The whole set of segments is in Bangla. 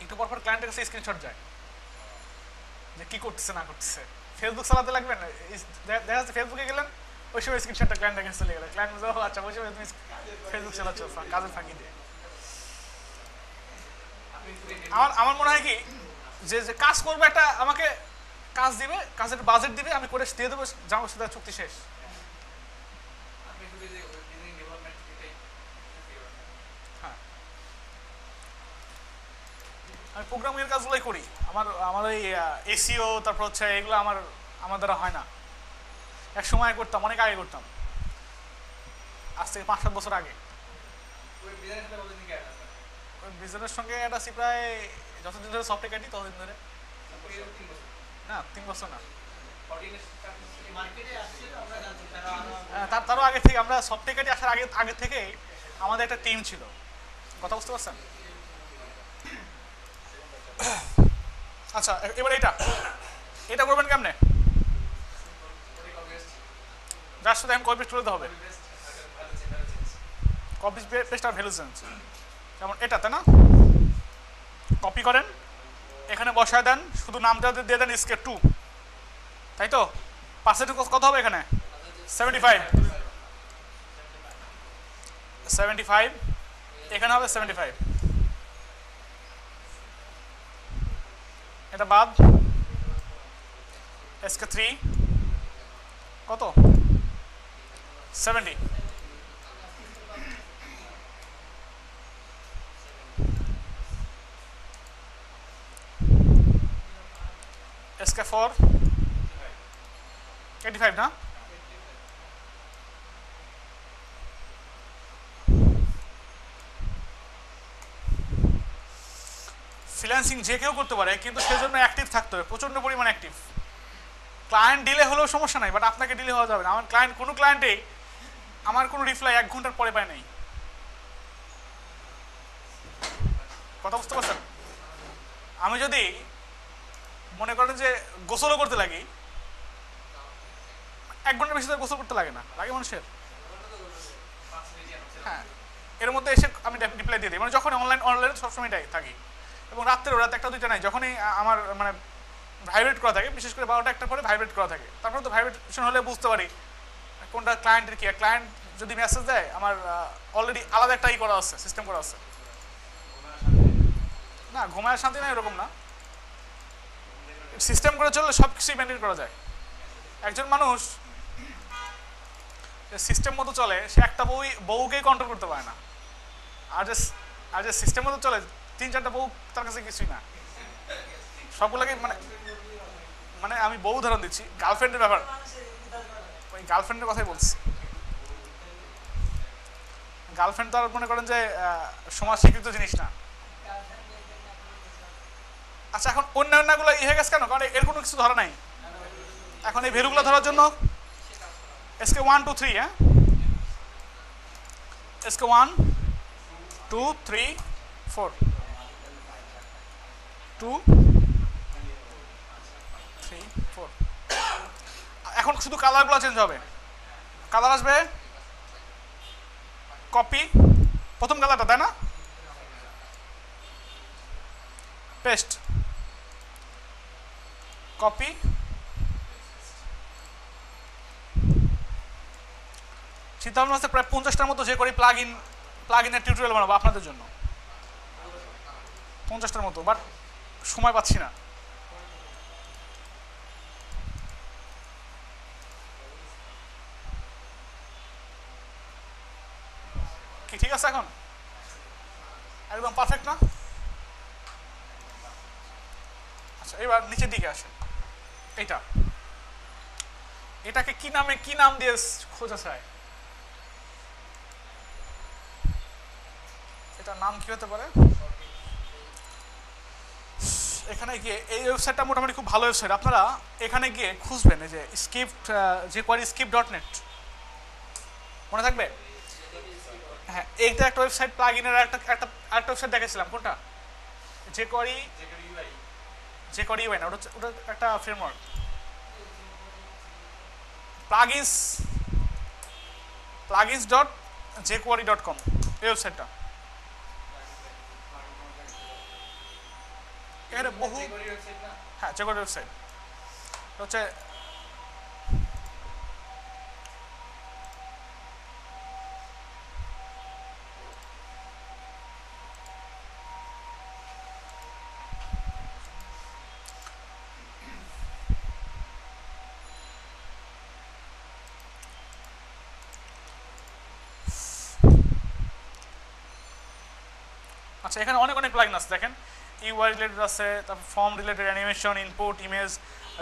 একটু পর পর ক্লায়েন্টের কাছে স্ক্রিনশট যায় যে কি করতেছে না করতেছে। ফেসবুক চালাতে লাগবেন, দেখা যাচ্ছে ফেসবুকে গেলেন, ওই সময় স্ক্রিনশটটা ক্লায়েন্টের কাছে চলে গেল, ক্লায়েন্ট বুঝে ও আচ্ছা ওই সময় তুমি ফেসবুক চালাচ্ছ কাজের ফাঁকি দিয়ে। আমার আমার মনে হয় কি যে যে কাজ করবে, একটা আমাকে কাজ দিবে, কাজের বাজেট দিবে, আমি করে দিয়ে দেবো, যাবো, সেটা চুক্তি শেষ। হ্যাঁ, আমি প্রোগ্রামিংয়ের কাজগুলোই করি। আমার আমার ওই এসিও, তারপর হচ্ছে এগুলো আমার আমার দ্বারা হয় না। এক সময় করতাম, অনেক আগে করতাম, আজ থেকে 5-7 বছর আগে। ওই বিজনেসের সঙ্গে অ্যাড আছি প্রায় যতদিন ধরে সফটওয়্যার কাটি ততদিন ধরে। না 3 বছর না, তারও আগে থেকে। আমরা সফটওয়্যার কাটি আসার আগে আগে থেকে আমাদের একটা টিম ছিল, কথা বুঝতে পারছেন? আচ্ছা, এবার এটা এটা করবেন কেমনে? যার সাথে এখন কপি পেস্ট করতে হবে, কপি পেস্ট আর ভ্যালু চেঞ্জ। যেমন এটাতে না, কপি করেন, এখানে বসায় দেন, শুধু নামটা দিয়ে দেন স্কেপ 2, তাই তো? পার্সেন্টেজ কত হবে এখানে? 75, 75, এখানে হবে 75। এটা বাদ, এসকে 3 কত? 70। এসকে 4 85 না? ফ্রিল্যান্সিং যে কেউ করতে পারে, কিন্তু সেজন্য অ্যাক্টিভ থাকতে হবে, প্রচণ্ড পরিমাণ অ্যাক্টিভ। ক্লায়েন্ট ডিলে হলেও সমস্যা নাই, বাট আপনাকে ডিলে হওয়া যাবে না। আমার ক্লায়েন্ট, কোনো ক্লায়েন্টেই আমার কোনো রিপ্লাই 1 ঘন্টার পরে পায় নাই। কথা বুঝতে পারছেন? আমি যদি মনে করেন যে গোসলও করতে লাগি, 1 ঘন্টার বেশি তো গোসল করতে লাগে না, লাগে মানুষের? হ্যাঁ, এর মধ্যে এসে আমি রিপ্লাই দিয়ে দিই, মানে যখন অনলাইনে সবসময়টাই থাকি, এবং রাত্রেও, রাত 1-2টা নাই, যখনই আমার মানে ভাইব্রেট করা থাকে, বিশেষ করে 12টা-1টার পরে ভাইব্রেট করা থাকে, তারপরে তো ভাইব্রেশন হলে বুঝতে পারি কোনটা ক্লায়েন্টের কি। ক্লায়েন্ট যদি মেসেজ দেয়, আমার অলরেডি আলাদা একটা করা আছে, সিস্টেম করা আছে। না, ঘুমায় শান্তি না এরকম না, সিস্টেম করে চললে সব কিছুই মেনটেন করা যায়। একজন মানুষ সিস্টেম মতো চলে, সে একটা বউকেই কন্ট্রোল করতে পারে না। আর যে সিস্টেম মতো চলে, 3-4টা বউ তার কাছে কিছুই না, সবগুলোকে মানে মানে আমি বউ উদাহরণ দিচ্ছি, গার্লফ্রেন্ডের ব্যাপার, ওই গার্লফ্রেন্ডের কথাই বলছি। গার্লফ্রেন্ড তো আর মনে করেন যে সমাজ স্বীকৃত জিনিস না। আচ্ছা, এখন অন্যান্যগুলো হয়ে গেছে কেন? কারণ এর কোনো কিছু ধরা নাই। এখন এই ভ্যালুগুলো ধরার জন্য এসকে 1 2 3, হ্যাঁ, এসকে 1 2 3 4, 2 3 4। এখন শুধু কালারগুলো চেঞ্জ হবে। কালার আসবে কপি, প্রথম কালারটা, তাই না? পেস্ট, কপি, চিন্তা ভাবনা আছে প্রায় 50টার মতো যে করি প্লাগ ইনের টিউটোরিয়াল বানাবো আপনাদের জন্য, 50টার মতো, বাট সময় পাচ্ছি না। কি ঠিক আছে? এখন একদম পারফেক্ট না? আচ্ছা, এবার নিচের দিকে আসে। এটাকে কি নাম দিয়ে খোঁজা চায়? এটার নাম কি হতে পারে? এখানে গিয়ে এই ওয়েবসাইটটা মোটামুটি খুব ভালো ওয়েবসাইট, আপনারা এখানে গিয়ে খুঁজবেন এই যে স্ক্রিপ্ট, যে কোয়ারি script.net, মনে থাকবে? হ্যাঁ, এইটা একটা ওয়েবসাইট, প্লাগইনের একটা ওয়েবসাইট দেখেছিলাম, কোনটা? যে কোয়ারি ইউআই না, ওটা একটা ফ্রেমওয়ার্ক, plugins.jquery.com, এই ওয়েবসাইটটা। এখানে বহু, হ্যাঁ চেকআউট ওয়েবসাইট হচ্ছে আচ্ছা এখানে অনেক অনেক প্লাগইন আছে দেখেন, ইউআই রিলেটেড আছে, তারপর form related, animation, input, image,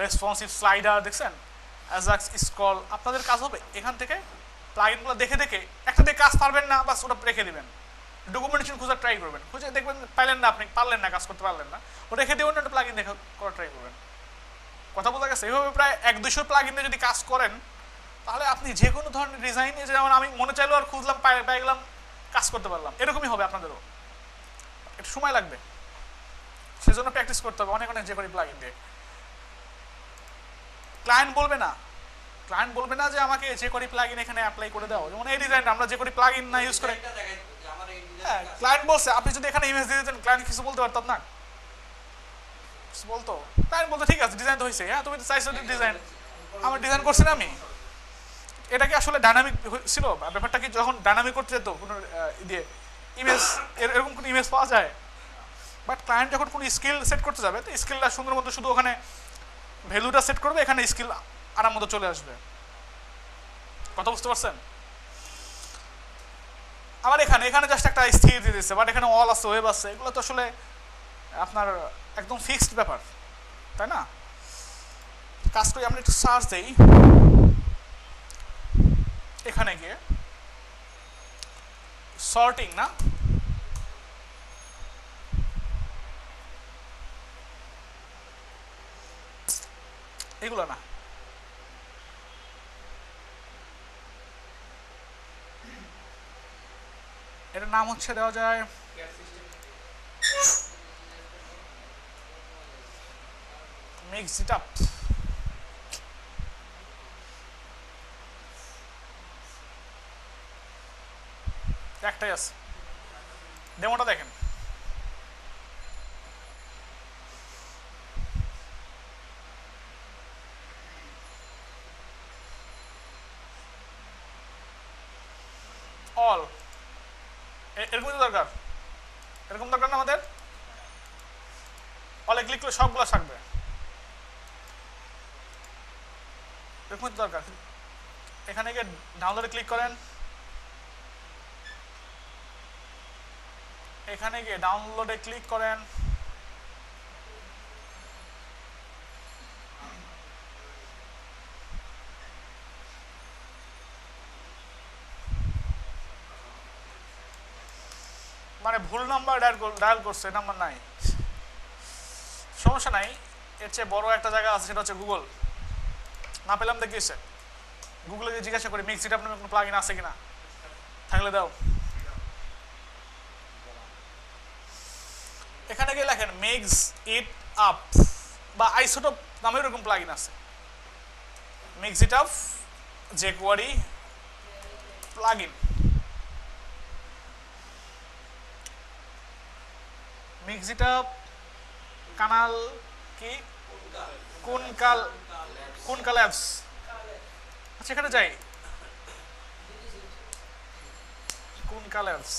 responsive slider, দেখছেন অ্যাজাক্স স্ক্রল। আপনাদের কাজ হবে এখান থেকে প্লাগইনগুলো দেখে দেখে একটা দিয়ে কাজ পারবেন না বাস ওটা রেখে দিবেন, ডকুমেন্টেশন খোঁজার ট্রাই করবেন, খুঁজে দেখবেন পাইলেন না, আপনি পারলেন না, কাজ করতে পারলেন না, ওটা রেখে দিয়ে অন্য একটা প্লাগইন দেখা করার ট্রাই করবেন। কথা বোঝা গেছে? এইভাবে প্রায় 100-200 প্লাগইনে যদি কাজ করেন তাহলে আপনি যে কোনো ধরনের ডিজাইন, যেমন আমি মনে চাইলেও আর খুঁজলাম পাই গেলাম, কাজ করতে পারলাম, এরকমই হবে আপনাদেরও। একটু সময় লাগবে, সেজন্য প্র্যাকটিস করতে হবে অনেক অনেক যে করি প্লাগইন দিয়ে। ক্লায়েন্ট বলবে না যে আমাকে যে করি প্লাগইন এখানে অ্যাপ্লাই করে দাও, যেমন এই ডিজাইন আমরা যে করি প্লাগইন না ইউজ করে, হ্যাঁ ক্লায়েন্ট বলছে, আপনি যদি এখানে ইমেজ দিয়ে দিতেন ক্লায়েন্ট কিছু বলতে পারতাম না, কিছু বলতো? ক্লায়েন্ট বলতো ঠিক আছে ডিজাইন তো হয়েছে, হ্যাঁ তুমি তো চাইছো ডিজাইন, আমার ডিজাইন করছি না আমি। এটা কি আসলে ডাইনামিক ছিল ব্যাপারটা? কি যখন ডাইনামিক করতে যেত কোনো দিয়ে ইমেজ, এরকম কোনো ইমেজ পাওয়া যায়? বাট ক্লায়েন্ট যখন কোনো স্কিল সেট করতে যাবে তো স্কিলটা সুন্দর মতো শুধু ওখানে ভ্যালুটা সেট করবে, এখানে স্কিল আরাম মতো চলে আসবে। কথা বুঝতে পারছেন? আবার এখানে জাস্ট একটা স্থির দিয়ে দিচ্ছে, বাট এখানে অল আছে, ওয়েব আছে, এগুলো তো আসলে আপনার একদম ফিক্সড ব্যাপার, তাই না? কাজ করি আমরা একটু সার্চ দেই, এখানে গিয়ে সর্টিং না, এগুলো না, এটার নাম হচ্ছে দেওয়া যায় মিক্স ইট আপ। একটাই আছে, ডেমোটা দেখেন। অল এরকমই তো দরকার, এরকম দরকার না আমাদের? অলে ক্লিক করলে সবগুলো থাকবে, এরকমই তো দরকার। এখানে গিয়ে ডাউনলোডে ক্লিক করেন, এখানে গিয়ে ডাউনলোডে ক্লিক করেন, মানে ভুল নাম্বার ডায়াল করছে, নাম্বার নাই, সমস্যা নাই। এর চেয়ে বড় একটা জায়গা আছে, সেটা হচ্ছে গুগল। না পেলাম দেখিয়েছে, গুগলে গিয়ে জিজ্ঞাসা করি মিক্স ইট আপ নামে কোনো প্লাগইন আছে কিনা, থাকলে দাও। এখানে গিয়ে লেখেন মিক্স ইট আপ বা আইসোটোপ নামে এরকম প্লাগইন আছে, mix it up jQuery plugin, mix it up কানাল কি কোন অ্যাপস। আচ্ছা এখানে যাই, কোন অ্যাপস,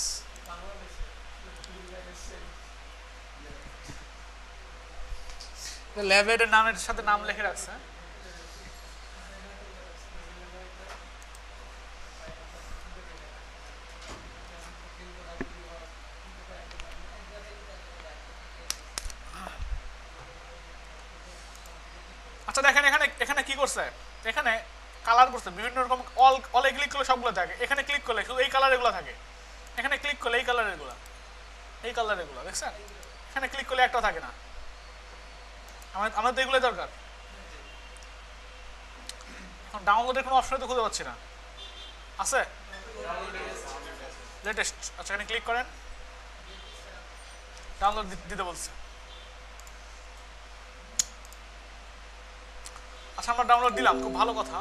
ল্যাবের নামের সাথে নাম লিখে রাখছে। আচ্ছা দেখেন এখানে এখানে কি করছে, এখানে কালার করছে বিভিন্ন রকম, অলে ক্লিক করলে সবগুলো থাকে, এখানে ক্লিক করলে শুধু এই কালার এগুলো থাকে, এখানে ক্লিক করলে এই কালার এগুলো, এই কালার এগুলো, দেখছেন? এখানে ক্লিক করলে একটাও থাকে না। আমাদের তো এগুলোই দরকার। এখন ডাউনলোডের কোনো অপশন তো খুঁজে পাচ্ছি না, আছে লেটেস্ট? আচ্ছা এখানে ক্লিক করেন, ডাউনলোড দিতে বলছে। আচ্ছা আমরা ডাউনলোড দিলাম, খুব ভালো কথা।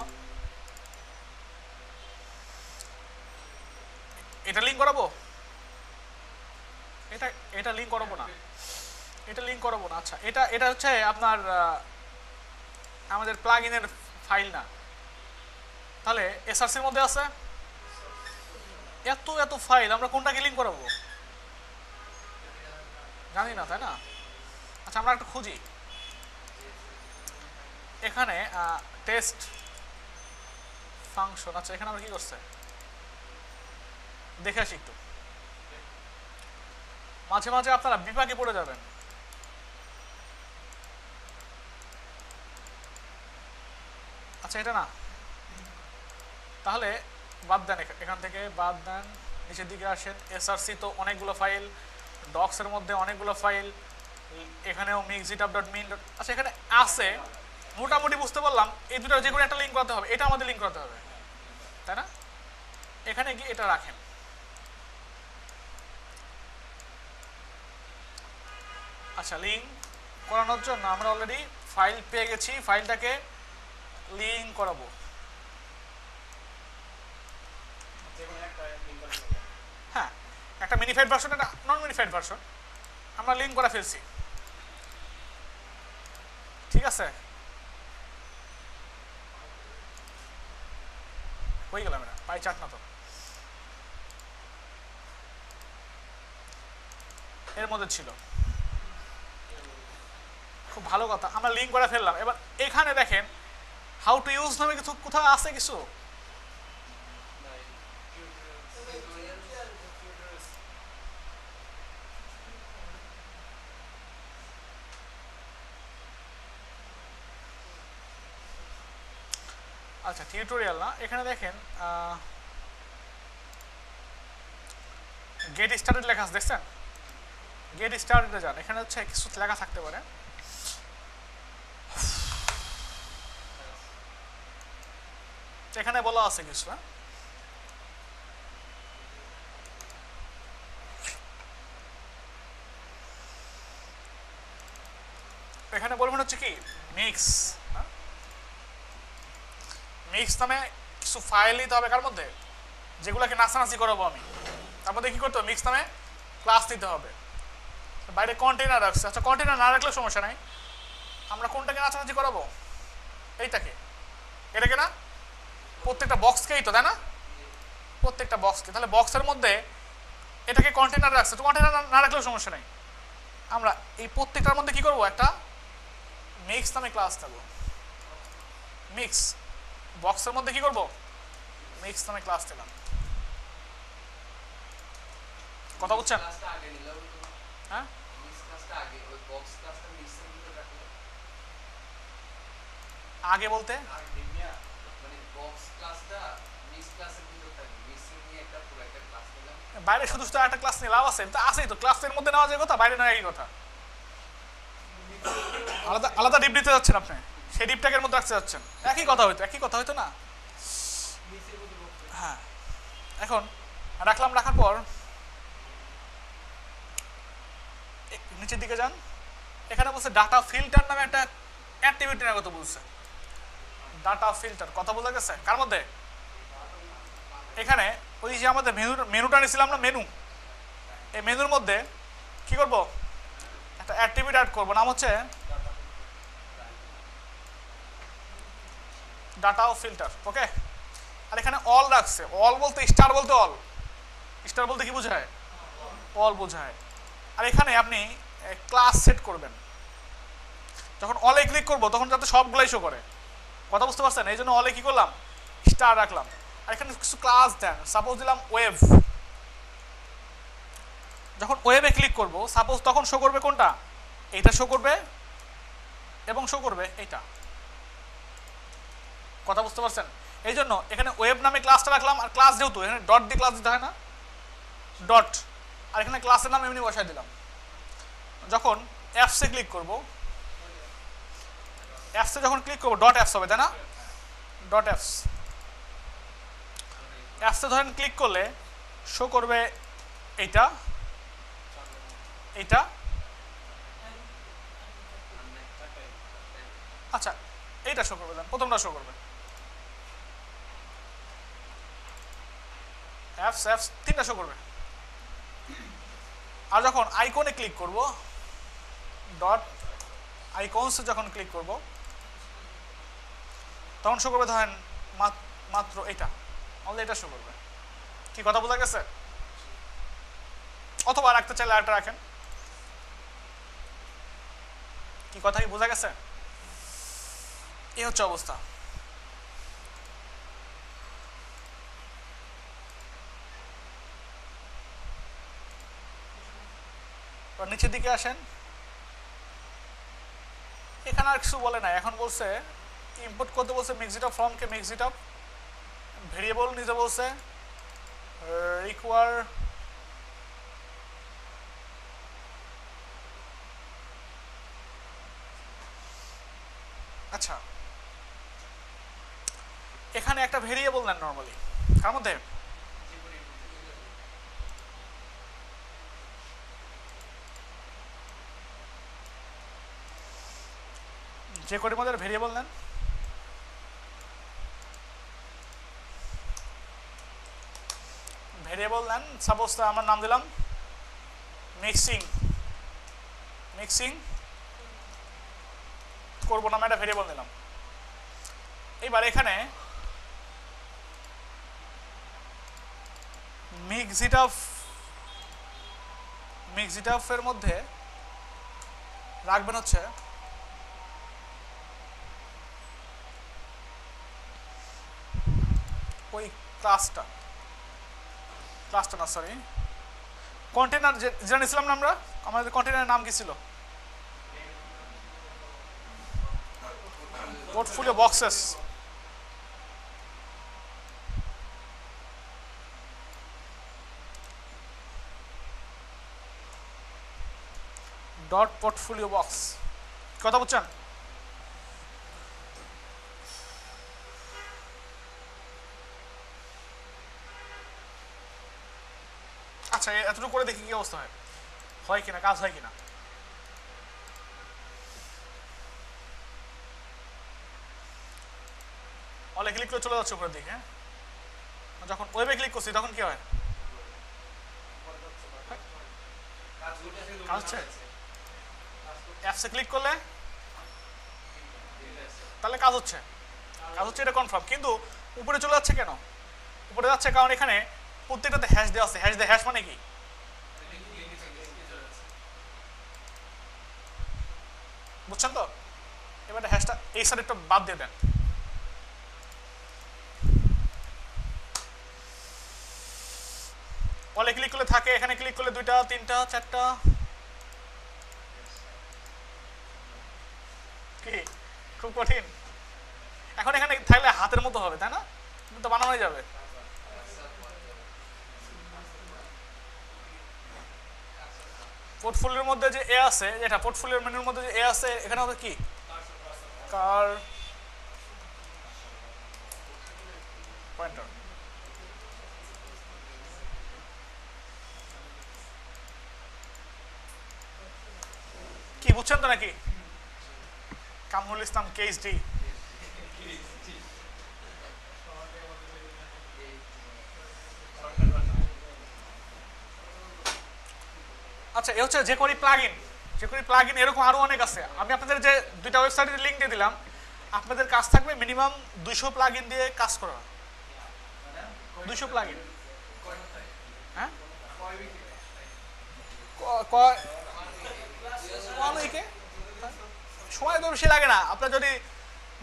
এটা লিঙ্ক করাবো, এটা লিঙ্ক করাবো না, এটা লিঙ্ক করাবো না। আচ্ছা এটা এটা হচ্ছে আপনার আমাদের প্লাগইনের ফাইল না, তাহলে এসআরসির মধ্যে আছে এত এত ফাইল, আমরা কোনটাকে লিঙ্ক করাবো জানি না, তাই না? আচ্ছা আমরা একটু খুঁজি এখানে টেস্ট ফাংশন। আচ্ছা এখানে আমরা কি করছে দেখে আসি একটু, মাঝে মাঝে আপনারা বিপাকে পড়ে যাবেন। আচ্ছা এটা না, তাহলে বাদ দেন, এখান থেকে বাদ দেন, নিচের দিকে আসেন। এসআরসি তো অনেকগুলো ফাইল, ডক্সের মধ্যে অনেকগুলো ফাইল, এখানেও mixitup.min। আচ্ছা এখানে আছে, মোটামুটি বুঝতে পারলাম এই দুটো যে কোনো একটা লিঙ্ক করতে হবে, এটা আমাদের লিঙ্ক করতে হবে, তাই না? এখানে গিয়ে এটা রাখেন। আচ্ছা লিঙ্ক করানোর জন্য আমরা অলরেডি ফাইল পেয়ে গেছি, ফাইলটাকে লিঙ্ক করাবো। হ্যাঁ একটা মিনিফাইড ভার্সন, একটা নন মিনিফাইড ভার্সন, আমরা লিঙ্ক করে ফেলছি, ঠিক আছে? হয়ে গেলাম, এটা পাই চার্ট না তো, এর মধ্যে ছিল। খুব ভালো কথা, আমরা লিঙ্ক করে ফেললাম। এবার এখানে দেখেন হাউ টু ইউজ নামে কিছু কোথাও আছে কিছু? আচ্ছা টিউটোরিয়াল না, এখানে দেখেন গেট স্টার্টেড লেখা আছে, দেখছেন? গেট স্টার্টেডে যান, এখানে হচ্ছে কিছু লেখা থাকতে পারে। এখানে বলা আছে কিছু, হ্যাঁ এখানে বলবেন হচ্ছে কি মিক্স, মিক্স নামে কিছু ফাইল নিতে হবে, কার মধ্যে? যেগুলোকে নাচানাচি করাবো আমি, তার মধ্যে কি করতে হবে? মিক্স নামে ক্লাস নিতে হবে। বাইরে কন্টেনার রাখছে, আচ্ছা কন্টেনার না রাখলে সমস্যা নাই, আমরা কোনটাকে নাচানাচি করাবো? এইটাকে, এটাকে না, প্রত্যেকটা বক্সকেই তো, তাই না? প্রত্যেকটা বক্সকে, তাহলে বক্সের মধ্যে এটাকে কন্টেনার রাখছে, তো কন্টেনার না রাখলেও সমস্যা নাই। আমরা এই প্রত্যেকটার মধ্যে কি করব? একটা মিক্স নামে ক্লাস দেবো। মিক্স বক্সের মধ্যে কি করব? মিক্স নামে ক্লাস দিলাম। কথা বুঝছেন? হ্যাঁ আগে বলতে বাইরে শুধু শুধু একটা ক্লাস নিয়ে লাভ আছে? তা আছেই তো, ক্লাসের মধ্যে নেওয়া যায় কথা, বাইরে নেওয়া একই কথা। আলাদা আলাদা ডিপ দিতে যাচ্ছেন আপনি, সেই ডিপটাকের মধ্যে রাখতে যাচ্ছেন, একই কথা হইতো, একই কথা হইতো না? হ্যাঁ এখন রাখলাম, রাখার পর নিচের দিকে যান, এখানে বলছে ডাটা ফিল্টার নামে একটা অ্যাক্টিভিটি না, কথা বলছে ডাটা ফিল্টার। কথা বোঝা গেছে? কার মধ্যে? এখানে ওই যে আমাদের মেনুটা নিয়েছিলাম না, মেনু, এই মেনুর মধ্যে কি করব? একটা অ্যাক্টিভিটি অ্যাড করবো, নাম হচ্ছে ডাটা ফিল্টার। ওকে, আর এখানে অল রাখছে, অল বলতে স্টার বলতে অল, স্টার বলতে কি বোঝায়? অল বোঝায়। আর এখানে আপনি ক্লাস সেট করবেন, যখন অলে ক্লিক করব তখন যাতে সবগুলাই শো করে। কথা বুঝতে পারছেন? এই জন্য অলে কি করলাম? স্টার রাখলাম। আর এখানে কিছু ক্লাস দেন, সাপোজ দিলাম ওয়েভ। যখন ওয়েবে ক্লিক করব সাপোজ তখন শো করবে কোনটা? এইটা শো করবে এবং শো করবে এইটা। কথা বুঝতে পারছেন? এই জন্য এখানে ওয়েব নামে ক্লাসটা রাখলাম, আর ক্লাস যেহেতু এখানে ডট দিয়ে ক্লাস দিতে হয় না, ডট, আর এখানে ক্লাসের নাম এমনি বসাই দিলাম। যখন অ্যাপসে ক্লিক করব, অ্যাপসে যখন ক্লিক করব ডট অ্যাপস হবে, তাই না? ডট অ্যাপস, অ্যাপসে ধরেন ক্লিক করলে শো করবে এইটা, এইটা, আচ্ছা এইটা শো করবে, দেন প্রথমটা শো করবে, অ্যাপস অ্যাপস তিনটা শো করবে। আর যখন আইকনে ক্লিক করব, ডট আইকনস যখন ক্লিক করব তখন শো করবে ধরেন মাত্র এটা, অনলি এটা শো করবে। কি কথা বোঝা গেছে? অথবা রাখতে চাইলে আরেকটা রাখেন। কি কথা কি বোঝা গেছে? এই হচ্ছে অবস্থা। নিচের দিকে আসেন, এখানে আর কিছু বলে না, এখন বলছে ইম্পোর্ট করতে বলছে মিক্সড আপ ফর্মকে মিক্সড আপ ভেরিয়েবল নিতে বলছে রিকোয়ার আচ্ছা এখানে একটা ভেরিয়েবল নেন নরমালি, তার মধ্যে যে কোডের মধ্যে ভেরিয়েবল নেন, ভেরিয়েবল নেন, সাপোজ আমার নাম দিলাম মিক্সিং, মিক্সিং করবো নামে একটা ভেরিয়েবল নিলাম। এবার এখানে মিক্সড আপ এর মধ্যে রাখবেন হচ্ছে ওই ক্লাসটা না সরি কন্টেনার যেটা নিয়েছিলাম না আমরা, আমাদের কন্টেনারের নাম কি ছিল? Portfolio boxes. Dot portfolio box. কথা বুঝছেন? আচ্ছা এতটুকু করে দেখি কি অবস্থা হয় কিনা, কাজ হয় কিনা। অলে ক্লিক করে চলে যাচ্ছে উপরে দিকে, হ্যাঁ যখন ওয়েবে ক্লিক করছি তখন কি হয়? কাজ হচ্ছে। অ্যাপসে ক্লিক করলে তাহলে কাজ হচ্ছে, এটা কনফার্ম। কিন্তু উপরে চলে যাচ্ছে কেন? উপরে যাচ্ছে কারণ এখানে প্রত্যেকটাতে হ্যাশ দেওয়া আছে। হ্যাশ মানে কি? বুঝছেন তো? এবার হ্যাশটা এই সাইডটা বাদ দিয়ে দেন। অলে ক্লিক করলে থাকে, এখানে ক্লিক করলে 2টা 3টা 4টা, কি খুব কঠিন? এখন এখানে থাকলে হাতের মতো হবে, তাই না? তো বানানো যাবে। পোর্টফোলিওর মধ্যে যে এ আছে, এটা পোর্টফোলিওর মেনুর মধ্যে যে এ আছে, এখানে হবে কি কার পয়েন্টার। কি বুঝছেন তো নাকি? কামরুল ইসলাম কেএসডি। আচ্ছা এ হচ্ছে jQuery প্লাগইন। jQuery প্লাগইন এরকম আরো অনেক আছে। আমি আপনাদের যে দুইটা ওয়েবসাইটের লিংক দিয়ে দিলাম, আপনাদের কাজ থাকবে মিনিমাম 200 প্লাগইন দিয়ে কাজ করা। 200 প্লাগইন, হ্যাঁ সময় তো বেশি লাগে না। আপনার যদি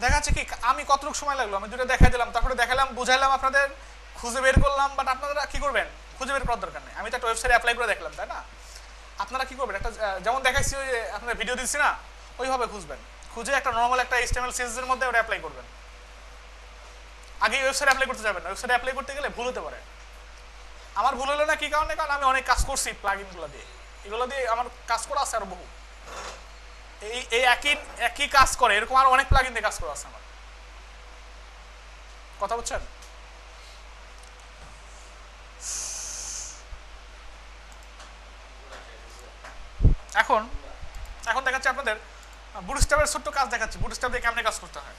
দেখাচ্ছে কি আমি কতটুকু সময় লাগলো, আমি দুটো দেখাই দিলাম, তারপরে দেখালাম, বুঝাইলাম, আপনাদের খুঁজে বের করলাম। বাট আপনারা কি করবেন? খুঁজে বের করার দরকার নেই, আমি তো একটা ওয়েবসাইটে অ্যাপ্লাই করে দেখলাম, তাই না? আপনারা কি করবেন? একটা যেমন দেখাইছি ওই আপনার ভিডিও দিচ্ছি না, ওইভাবে খুঁজবেন। খুঁজে একটা নর্মাল একটা HTML সিএসএস এর মধ্যে ওটা অ্যাপ্লাই করবেন। আগে ওয়েবসাইটে অ্যাপ্লাই করতে যাবেন না, ওয়েবসাইটে অ্যাপ্লাই করতে গেলে ভুল হতে পারে। আমার ভুল হলো না কি কারণে? কারণ আমি অনেক কাজ করছি প্লাগইনগুলো দিয়ে, এগুলো দিয়ে আমার কাজ করা আছে আরো বহু। এই একই কাজ করে এরকম আরো অনেক প্লাগইন দিয়ে কাজ করা আছে আমার। কথা বুঝছেন? এখন দেখাচ্ছি আপনাদের বুটস্ট্র্যাপের ছোট্ট কাজ দেখাচ্ছি, বুটস্ট্র্যাপ দিয়ে কেমনে কাজ করতে হয়।